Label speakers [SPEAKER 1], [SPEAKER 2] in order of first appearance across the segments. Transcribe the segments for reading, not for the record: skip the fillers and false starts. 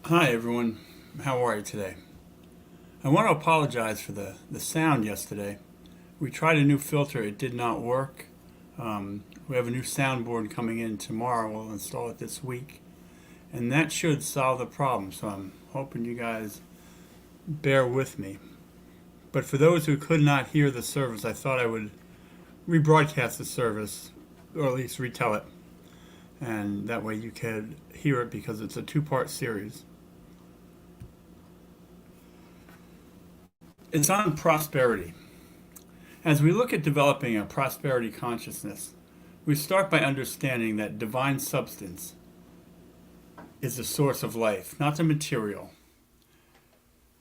[SPEAKER 1] Hi everyone, how are you today? I want to apologize for the sound yesterday. We tried a new filter, it did not work. We have a new soundboard coming in tomorrow, we'll install it this week, and that should solve the problem, so I'm hoping you guys bear with me. But for those who could not hear the service, I thought I would rebroadcast the service, or at least retell it, and that way you could hear it because it's a two-part series. It's on prosperity. As we look at developing a prosperity consciousness, we start by understanding that divine substance is the source of life, not the material.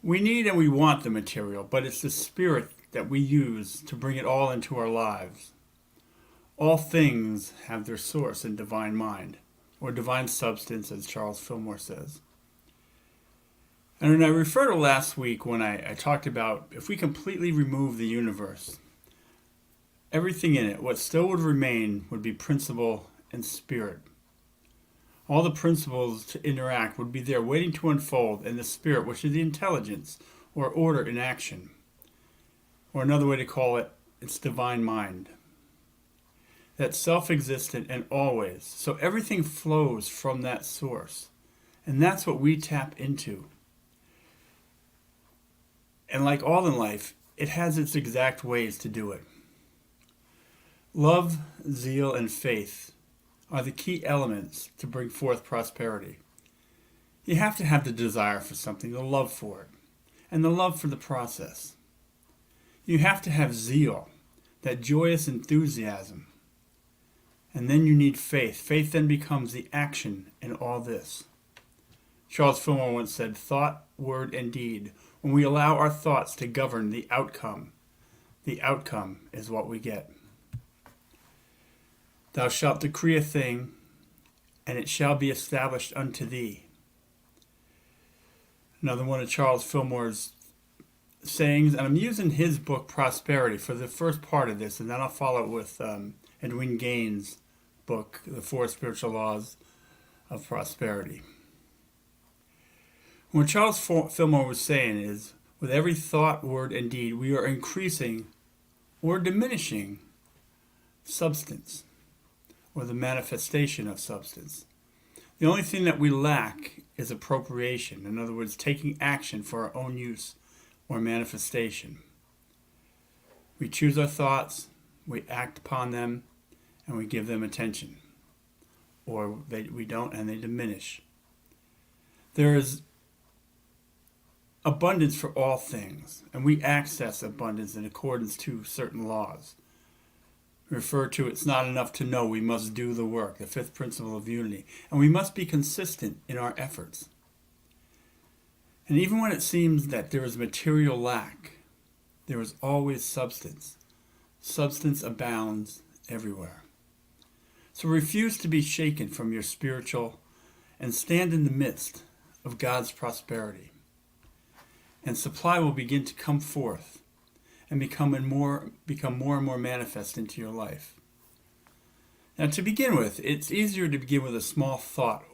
[SPEAKER 1] We need and we want the material, but it's the spirit that we use to bring it all into our lives. All things have their source in divine mind, or divine substance, as Charles Fillmore says. And I refer to last week when I talked about if we completely remove the universe, everything in it, what still would remain would be principle and spirit. All the principles to interact would be there waiting to unfold in the spirit, which is the intelligence or order in action. Or another way to call it, it's divine mind. That's self existent and always. So everything flows from that source. And that's what we tap into. And like all in life, it has its exact ways to do it. Love, zeal, and faith are the key elements to bring forth prosperity. You have to have the desire for something, the love for it, and the love for the process. You have to have zeal, that joyous enthusiasm. And then you need faith. Faith then becomes the action in all this. Charles Fillmore once said, thought, word, and deed. When we allow our thoughts to govern the outcome is what we get. Thou shalt decree a thing, and it shall be established unto thee. Another one of Charles Fillmore's sayings, and I'm using his book Prosperity for the first part of this, and then I'll follow it with Edwin Gaines' book, The Four Spiritual Laws of Prosperity. What Charles Fillmore was saying is, with every thought, word, and deed, we are increasing or diminishing substance, or the manifestation of substance. The only thing that we lack is appropriation. In other words, taking action for our own use or manifestation. We choose our thoughts, we act upon them, and we give them attention. Or we don't, and they diminish. There is abundance for all things, and we access abundance in accordance to certain laws. Refer to it's not enough to know, we must do the work, the fifth principle of unity, and we must be consistent in our efforts. And even when it seems that there is material lack, there is always substance. Substance abounds everywhere. So refuse to be shaken from your spiritual and stand in the midst of God's prosperity. And supply will begin to come forth and become more and more manifest into your life. Now, to begin with, it's easier to begin with a small thought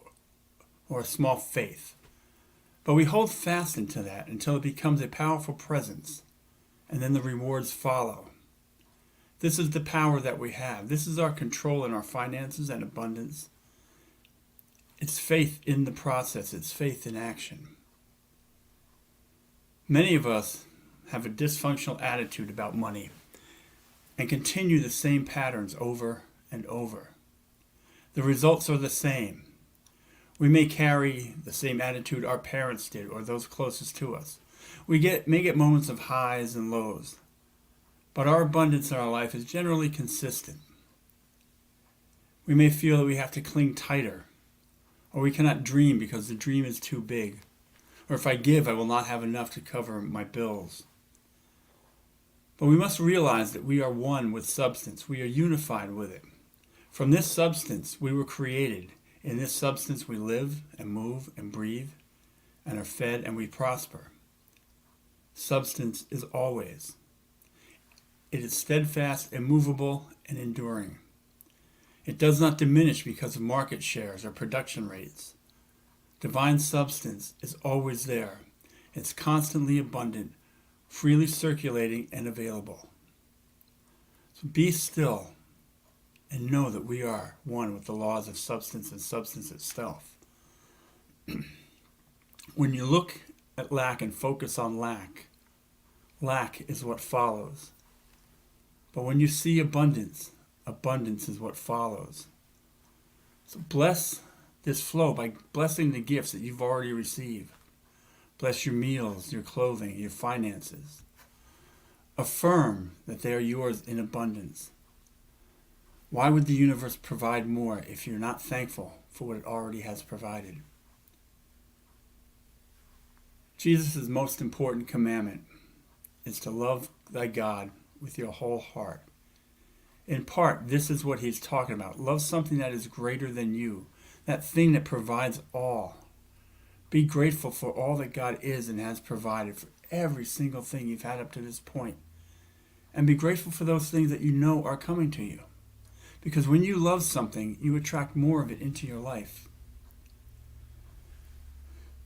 [SPEAKER 1] or a small faith. But we hold fast into that until it becomes a powerful presence, and then the rewards follow. This is the power that we have. This is our control in our finances and abundance. It's faith in the process. It's faith in action. Many of us have a dysfunctional attitude about money and continue the same patterns over and over. The results are the same. We may carry the same attitude our parents did or those closest to us. We may get moments of highs and lows, but our abundance in our life is generally consistent. We may feel that we have to cling tighter, or we cannot dream because the dream is too big, or if I give, I will not have enough to cover my bills. But we must realize that we are one with substance. We are unified with it. From this substance, we were created. In this substance, we live and move and breathe and are fed and we prosper. Substance is always. It is steadfast, immovable, and enduring. It does not diminish because of market shares or production rates. Divine substance is always there. It's constantly abundant, freely circulating and available. So be still and know that we are one with the laws of substance and substance itself. When you look at lack and focus on lack, lack is what follows. But when you see abundance, abundance is what follows. So bless this flow by blessing the gifts that you've already received. Bless your meals, your clothing, your finances. Affirm that they are yours in abundance. Why would the universe provide more if you're not thankful for what it already has provided? Jesus' most important commandment is to love thy God with your whole heart. In part, this is what he's talking about. Love something that is greater than you, that thing that provides all. Be grateful for all that God is and has provided, for every single thing you've had up to this point. And be grateful for those things that you know are coming to you. Because when you love something, you attract more of it into your life.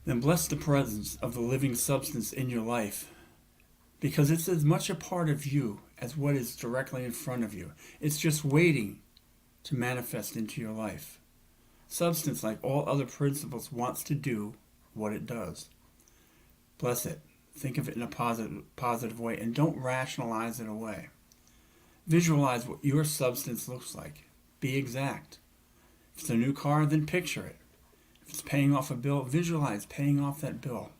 [SPEAKER 1] Then bless the presence of the living substance in your life, because it's as much a part of you as what is directly in front of you. It's just waiting to manifest into your life. Substance, like all other principles, wants to do what it does. Bless it. Think of it in a positive way, and don't rationalize it away. Visualize what your substance looks like. Be exact. If it's a new car, then picture it. If it's paying off a bill, visualize paying off that bill.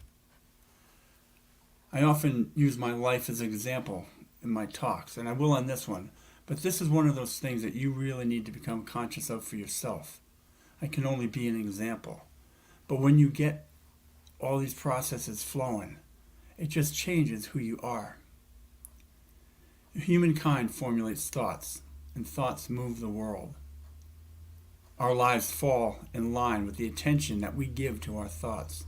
[SPEAKER 1] I often use my life as an example in my talks, and I will on this one, but this is one of those things that you really need to become conscious of for yourself. I can only be an example. But when you get all these processes flowing, it just changes who you are. Humankind formulates thoughts, and thoughts move the world. Our lives fall in line with the attention that we give to our thoughts.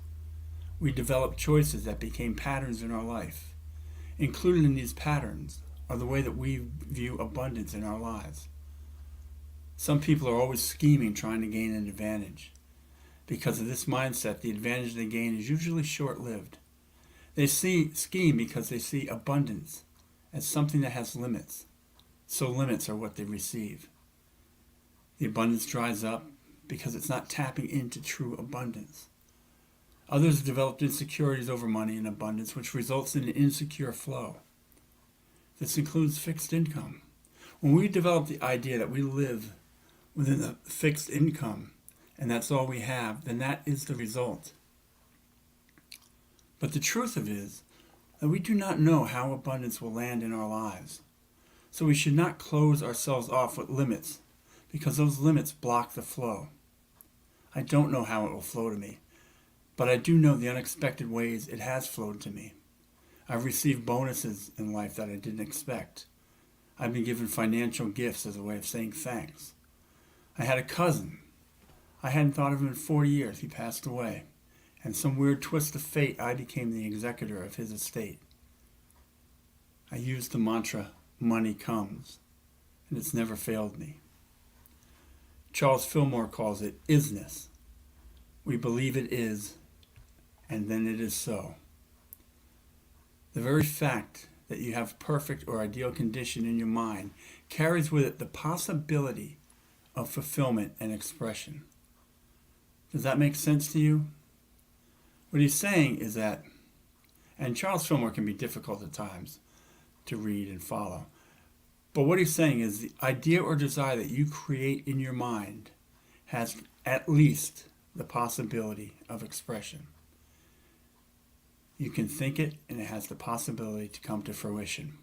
[SPEAKER 1] We develop choices that became patterns in our life. Included in these patterns are the way that we view abundance in our lives. Some people are always scheming, trying to gain an advantage. Because of this mindset, the advantage they gain is usually short-lived. They scheme because they see abundance as something that has limits. So limits are what they receive. The abundance dries up because it's not tapping into true abundance. Others have developed insecurities over money and abundance, which results in an insecure flow. This includes fixed income. When we develop the idea that we live within a fixed income and that's all we have, then that is the result. But the truth of it is that we do not know how abundance will land in our lives. So we should not close ourselves off with limits, because those limits block the flow. I don't know how it will flow to me, but I do know the unexpected ways it has flowed to me. I've received bonuses in life that I didn't expect. I've been given financial gifts as a way of saying thanks. I had a cousin. I hadn't thought of him in 40 years. He passed away. And some weird twist of fate, I became the executor of his estate. I used the mantra, money comes, and it's never failed me. Charles Fillmore calls it isness. We believe it is, and then it is so. The very fact that you have perfect or ideal condition in your mind carries with it the possibility of fulfillment and expression. Does that make sense to you? What he's saying is that, and Charles Fillmore can be difficult at times to read and follow, but what he's saying is the idea or desire that you create in your mind has at least the possibility of expression. You can think it, and it has the possibility to come to fruition.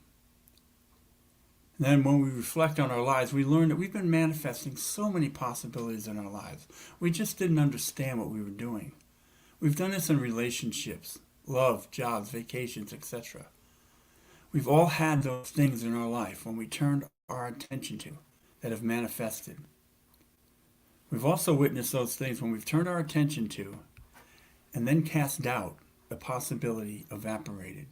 [SPEAKER 1] And then when we reflect on our lives, we learn that we've been manifesting so many possibilities in our lives. We just didn't understand what we were doing. We've done this in relationships, love, jobs, vacations, etc. We've all had those things in our life when we turned our attention to that have manifested. We've also witnessed those things when we've turned our attention to and then cast doubt, the possibility evaporated.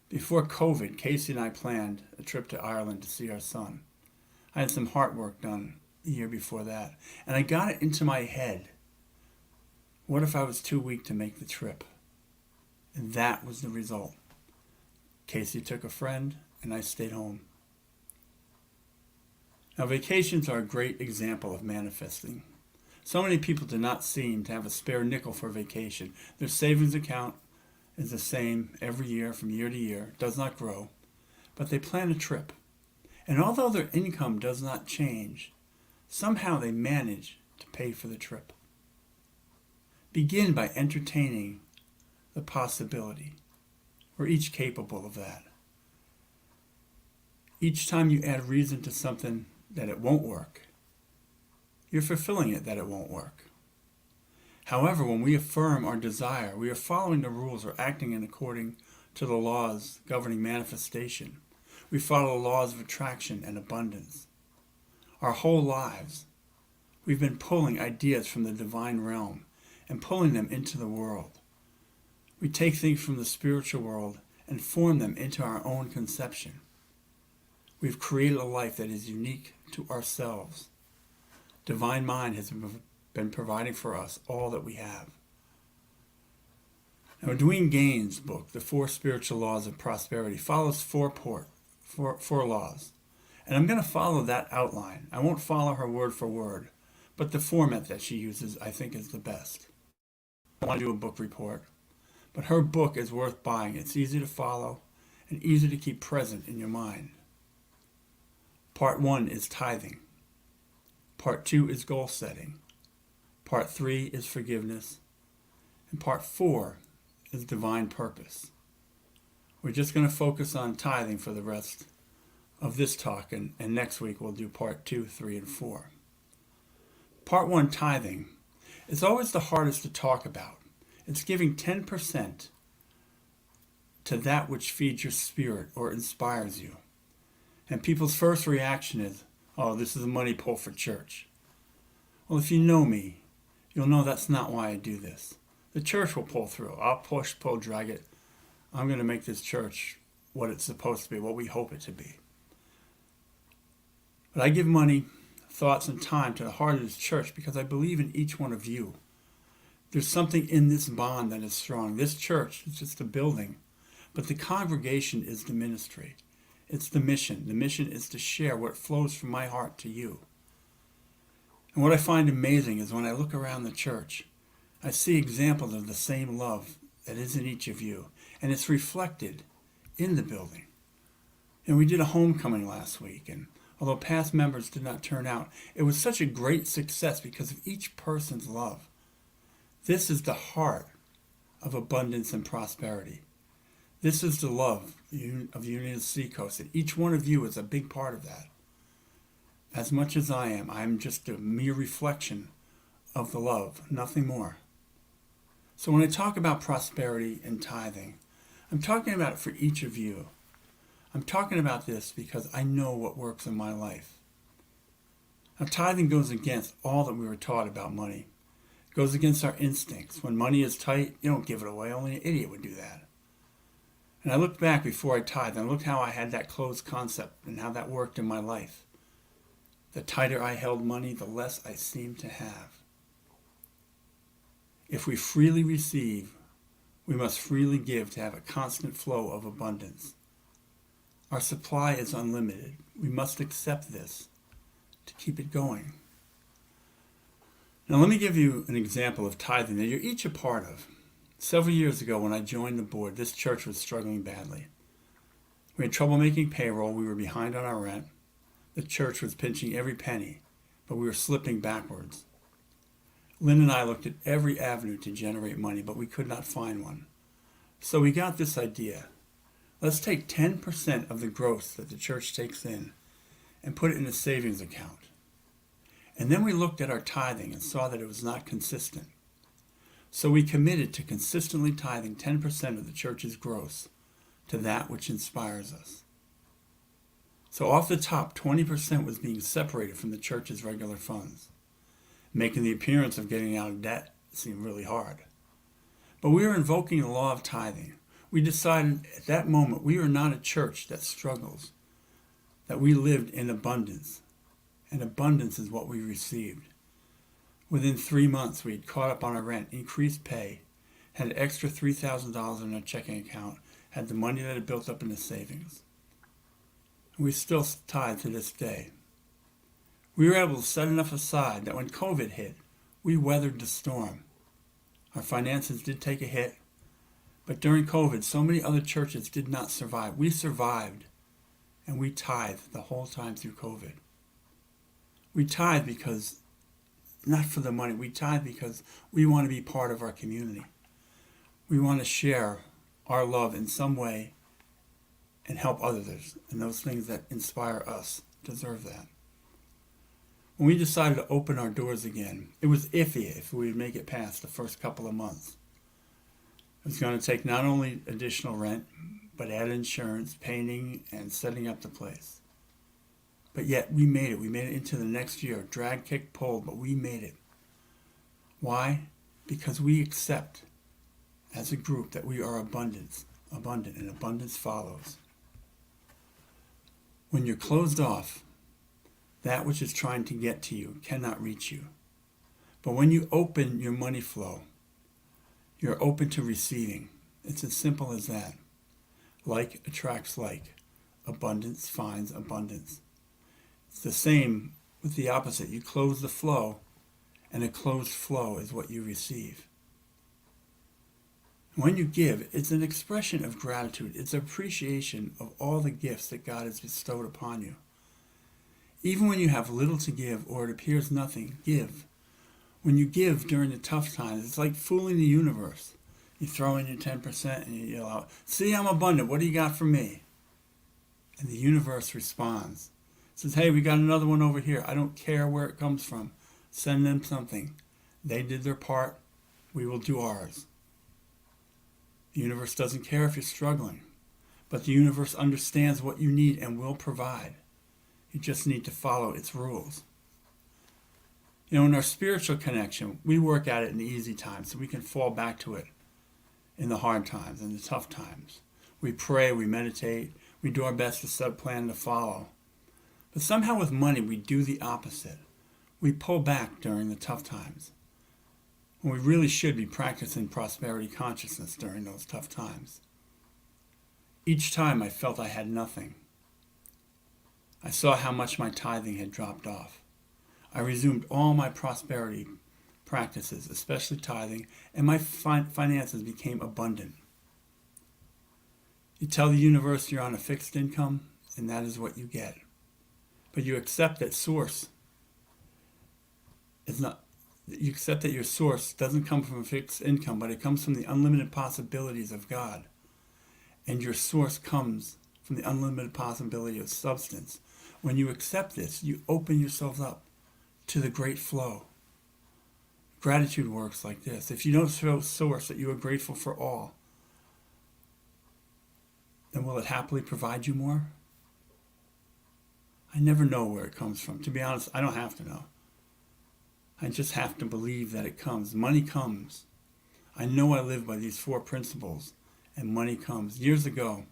[SPEAKER 1] Before COVID, Casey and I planned a trip to Ireland to see our son. I had some heart work done the year before that, and I got it into my head What if I was too weak to make the trip? And that was the result. Casey took a friend, and I stayed home. Now, vacations are a great example of manifesting. So many people do not seem to have a spare nickel for vacation. Their savings account is the same every year from year to year, does not grow, but they plan a trip. And although their income does not change, somehow they manage to pay for the trip. Begin by entertaining the possibility. We're each capable of that. Each time you add reason to something that it won't work, you're fulfilling it that it won't work. However, when we affirm our desire, we are following the rules or acting in according to the laws governing manifestation. We follow the laws of attraction and abundance. Our whole lives, we've been pulling ideas from the divine realm and pulling them into the world. We take things from the spiritual world and form them into our own conception. We've created a life that is unique to ourselves. Divine Mind has been providing for us all that we have. Now, Dwayne Gaines' book, The Four Spiritual Laws of Prosperity, follows four laws. And I'm going to follow that outline. I won't follow her word for word, but the format that she uses I think is the best. I want to do a book report, but her book is worth buying. It's easy to follow and easy to keep present in your mind. Part 1 is tithing. Part 2 is goal setting. Part 3 is forgiveness. And Part 4 is divine purpose. We're just going to focus on tithing for the rest of this talk, and next week we'll do Part 2, 3, and 4. Part 1, tithing, is always the hardest to talk about. It's giving 10% to that which feeds your spirit or inspires you. And people's first reaction is, oh, this is a money pull for church. Well, if you know me, you'll know that's not why I do this. The church will pull through. I'll push, pull, drag it. I'm going to make this church what it's supposed to be, what we hope it to be. But I give money, thoughts, and time to the heart of this church because I believe in each one of you. There's something in this bond that is strong. This church is just a building, but the congregation is the ministry. It's the mission. The mission is to share what flows from my heart to you. And what I find amazing is when I look around the church, I see examples of the same love that is in each of you, and it's reflected in the building. And we did a homecoming last week, and although past members did not turn out, it was such a great success because of each person's love. This is the heart of abundance and prosperity. This is the love of Union Seacoast, and each one of you is a big part of that. As much as I am just a mere reflection of the love, nothing more. So when I talk about prosperity and tithing, I'm talking about it for each of you. I'm talking about this because I know what works in my life. Now, tithing goes against all that we were taught about money. It goes against our instincts. When money is tight, you don't give it away. Only an idiot would do that. And I looked back before I tithed, and I looked how I had that closed concept and how that worked in my life. The tighter I held money, the less I seemed to have. If we freely receive, we must freely give to have a constant flow of abundance. Our supply is unlimited. We must accept this to keep it going. Now let me give you an example of tithing that you're each a part of. Several years ago when I joined the board, this church was struggling badly. We had trouble making payroll. We were behind on our rent. The church was pinching every penny, but we were slipping backwards. Lynn and I looked at every avenue to generate money, but we could not find one. So we got this idea. Let's take 10% of the gross that the church takes in and put it in a savings account. And then we looked at our tithing and saw that it was not consistent. So we committed to consistently tithing 10% of the church's gross to that which inspires us. So off the top, 20% was being separated from the church's regular funds. Making the appearance of getting out of debt seemed really hard. But we were invoking the law of tithing. We decided at that moment we were not a church that struggles, that we lived in abundance. And abundance is what we received. Within 3 months, we had caught up on our rent, increased pay, had an extra $3,000 in our checking account, had the money that had built up in the savings. We still tithe to this day. We were able to set enough aside that when COVID hit, we weathered the storm. Our finances did take a hit, but during COVID, so many other churches did not survive. We survived, and we tithed the whole time through COVID. We tithe because, not for the money, we tithe because we want to be part of our community. We want to share our love in some way and help others, and those things that inspire us deserve that. When we decided to open our doors again, it was iffy if we would make it past the first couple of months. It was going to take not only additional rent, but added insurance, painting, and setting up the place. But yet we made it. We made it into the next year. Drag, kick, pull, but we made it. Why? Because we accept as a group that we are abundant, and abundance follows. When you're closed off, that which is trying to get to you cannot reach you. But when you open your money flow, you're open to receiving. It's as simple as that. Like attracts like. Abundance finds abundance. It's the same with the opposite. You close the flow, and a closed flow is what you receive. When you give, it's an expression of gratitude. It's appreciation of all the gifts that God has bestowed upon you. Even when you have little to give or it appears nothing, give. When you give during the tough times, it's like fooling the universe. You throw in your 10% and you yell out, "See, I'm abundant. What do you got for me?" And the universe responds. It says, "Hey, we got another one over here. I don't care where it comes from. Send them something. They did their part. We will do ours." The universe doesn't care if you're struggling, but the universe understands what you need and will provide. You just need to follow its rules. You know, in our spiritual connection, we work at it in the easy times so we can fall back to it in the hard times and the tough times. We pray, we meditate, we do our best to set a plan to follow. But somehow with money, we do the opposite. We pull back during the tough times, when we really should be practicing prosperity consciousness during those tough times. Each time I felt I had nothing, I saw how much my tithing had dropped off. I resumed all my prosperity practices, especially tithing, and my finances became abundant. You tell the universe you're on a fixed income, and that is what you get. But you accept that you accept that your source doesn't come from a fixed income, but it comes from the unlimited possibilities of God. And your source comes from the unlimited possibility of substance. When you accept this, you open yourself up to the great flow. Gratitude works like this. If you don't show source that you are grateful for all, then will it happily provide you more? I never know where it comes from. To be honest, I don't have to know. I just have to believe that it comes. Money comes. I know I live by these 4 principles, and money comes. Years ago,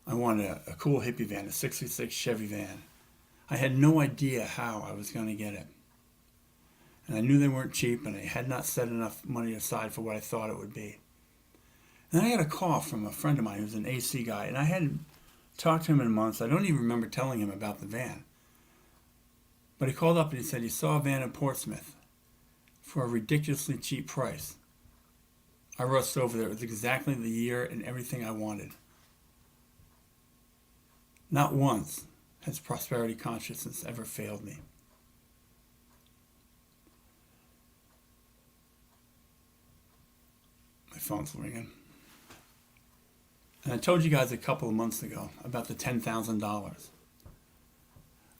[SPEAKER 1] I wanted a cool hippie van, a 66 Chevy van. I had no idea how I was going to get it. And I knew they weren't cheap, and I had not set enough money aside for what I thought it would be. And then I got a call from a friend of mine who's an AC guy, and I hadn't talked to him in months. I don't even remember telling him about the van. But he called up and he said he saw a van in Portsmouth for a ridiculously cheap price. I rushed over there. It was exactly the year and everything I wanted. Not once has prosperity consciousness ever failed me. My phone's ringing. And I told you guys a couple of months ago about the $10,000.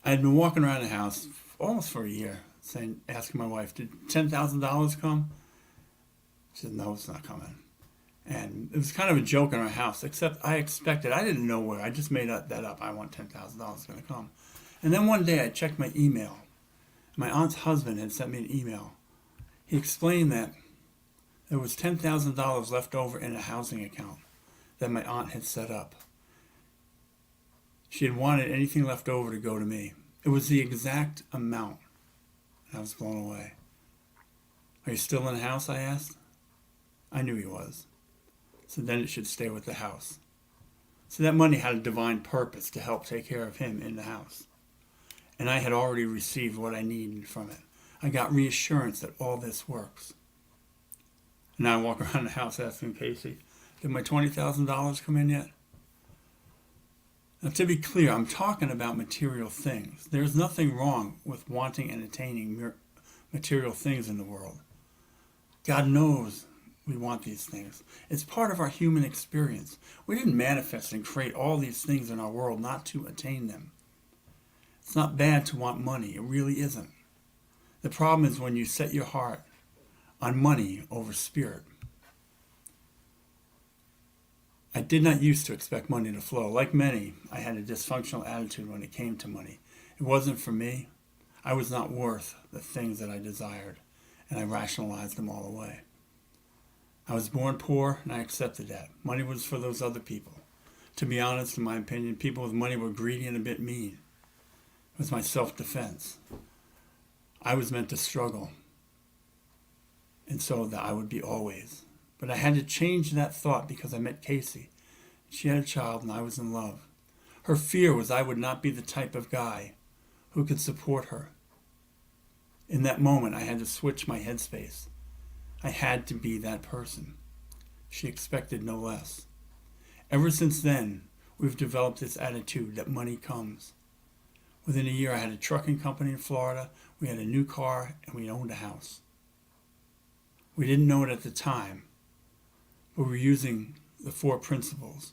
[SPEAKER 1] I had been walking around the house almost for a year, asking my wife, "Did $10,000 come?" She said, "No, it's not coming." And it was kind of a joke in our house, except I expected, I didn't know where. I just made that up. I want $10,000 going to come. And then one day I checked my email. My aunt's husband had sent me an email. He explained that there was $10,000 left over in a housing account that my aunt had set up. She had wanted anything left over to go to me. It was the exact amount. And I was blown away. Are you still in the house? I asked. I knew he was. So then it should stay with the house. So that money had a divine purpose to help take care of him in the house. And I had already received what I needed from it. I got reassurance that all this works. And now I walk around the house asking Casey, did my $20,000 come in yet? Now, to be clear, I'm talking about material things. There's nothing wrong with wanting and attaining material things in the world. God knows we want these things. It's part of our human experience. We didn't manifest and create all these things in our world not to attain them. It's not bad to want money. It really isn't. The problem is when you set your heart on money over spirit. I did not used to expect money to flow. Like many, I had a dysfunctional attitude when it came to money. It wasn't for me. I was not worth the things that I desired, and I rationalized them all away. I was born poor, and I accepted that. Money was for those other people. To be honest, in my opinion, people with money were greedy and a bit mean. It was my self-defense. I was meant to struggle, and so that I would be always. But I had to change that thought because I met Casey. She had a child, and I was in love. Her fear was I would not be the type of guy who could support her. In that moment, I had to switch my headspace. I had to be that person. She expected no less. Ever since then, we've developed this attitude that money comes. Within a year, I had a trucking company in Florida, we had a new car, and we owned a house. We didn't know it at the time, but we were using the 4 principles.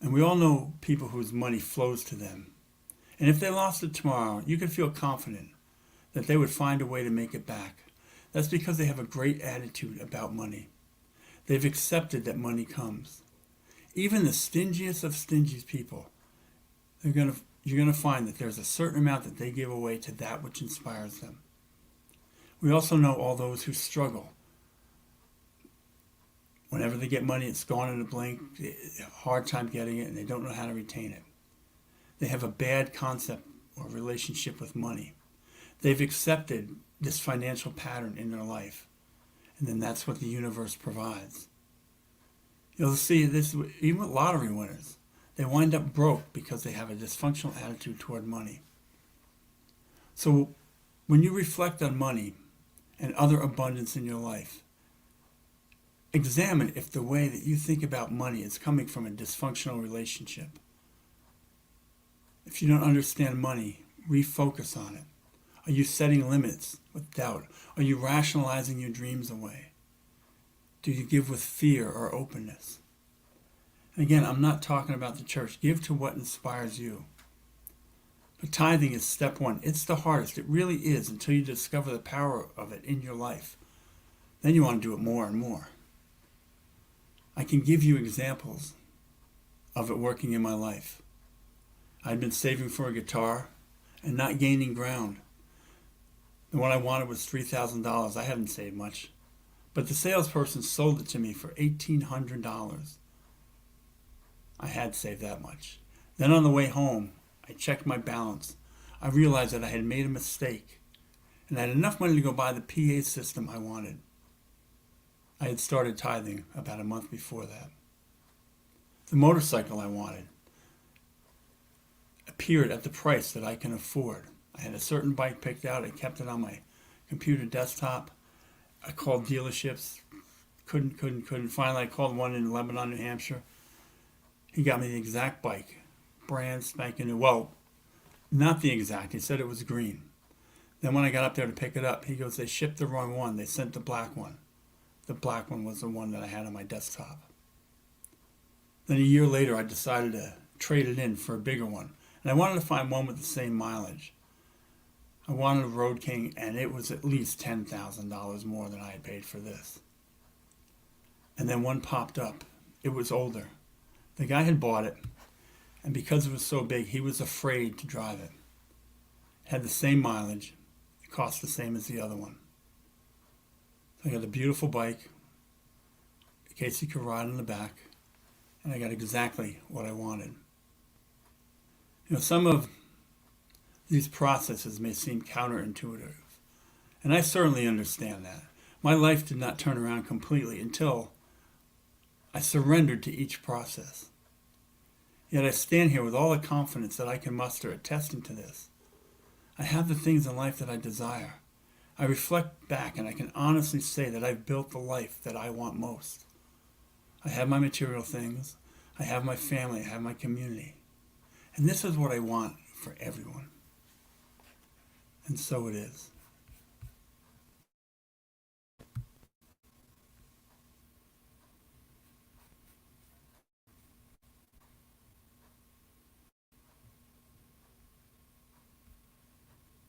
[SPEAKER 1] And we all know people whose money flows to them. And if they lost it tomorrow, you could feel confident that they would find a way to make it back. That's because they have a great attitude about money. They've accepted that money comes. Even the stingiest of stingy people, you're going to find that there's a certain amount that they give away to that which inspires them. We also know all those who struggle. Whenever they get money, it's gone in a blink, a hard time getting it, and they don't know how to retain it. They have a bad concept or relationship with money. They've accepted this financial pattern in their life, and then that's what the universe provides. You'll see this even with lottery winners. They wind up broke because they have a dysfunctional attitude toward money. So when you reflect on money and other abundance in your life, examine if the way that you think about money is coming from a dysfunctional relationship. If you don't understand money, refocus on it. Are you setting limits with doubt? Are you rationalizing your dreams away? Do you give with fear or openness? And again, I'm not talking about the church. Give to what inspires you. But tithing is step 1. It's the hardest. It really is until you discover the power of it in your life. Then you want to do it more and more. I can give you examples of it working in my life. I'd been saving for a guitar and not gaining ground. The one I wanted was $3,000. I hadn't saved much. But the salesperson sold it to me for $1,800. I had saved that much. Then on the way home, I checked my balance. I realized that I had made a mistake and I had enough money to go buy the PA system I wanted. I had started tithing about a month before that. The motorcycle I wanted appeared at the price that I can afford. I had a certain bike picked out. I kept it on my computer desktop. I called dealerships. Couldn't. Finally, I called one in Lebanon, New Hampshire. He got me the exact bike. Brand spanking new. Well, not the exact. He said it was green. Then when I got up there to pick it up, he goes, they shipped the wrong one. They sent the black one. The black one was the one that I had on my desktop. Then a year later, I decided to trade it in for a bigger one. And I wanted to find one with the same mileage. I wanted a Road King, and it was at least $10,000 more than I had paid for this. And then one popped up. It was older. The guy had bought it, and because it was so big, he was afraid to drive it. It had the same mileage. It cost the same as the other one. So I got a beautiful bike, Casey could ride on the back, and I got exactly what I wanted. You know, some of these processes may seem counterintuitive, And I certainly understand that. My life did not turn around completely until I surrendered to each process. Yet I stand here with all the confidence that I can muster attesting to this. I have the things in life that I desire. I reflect back and I can honestly say that I've built the life that I want most. I have my material things, I have my family, I have my community. And this is what I want for everyone. And so it is.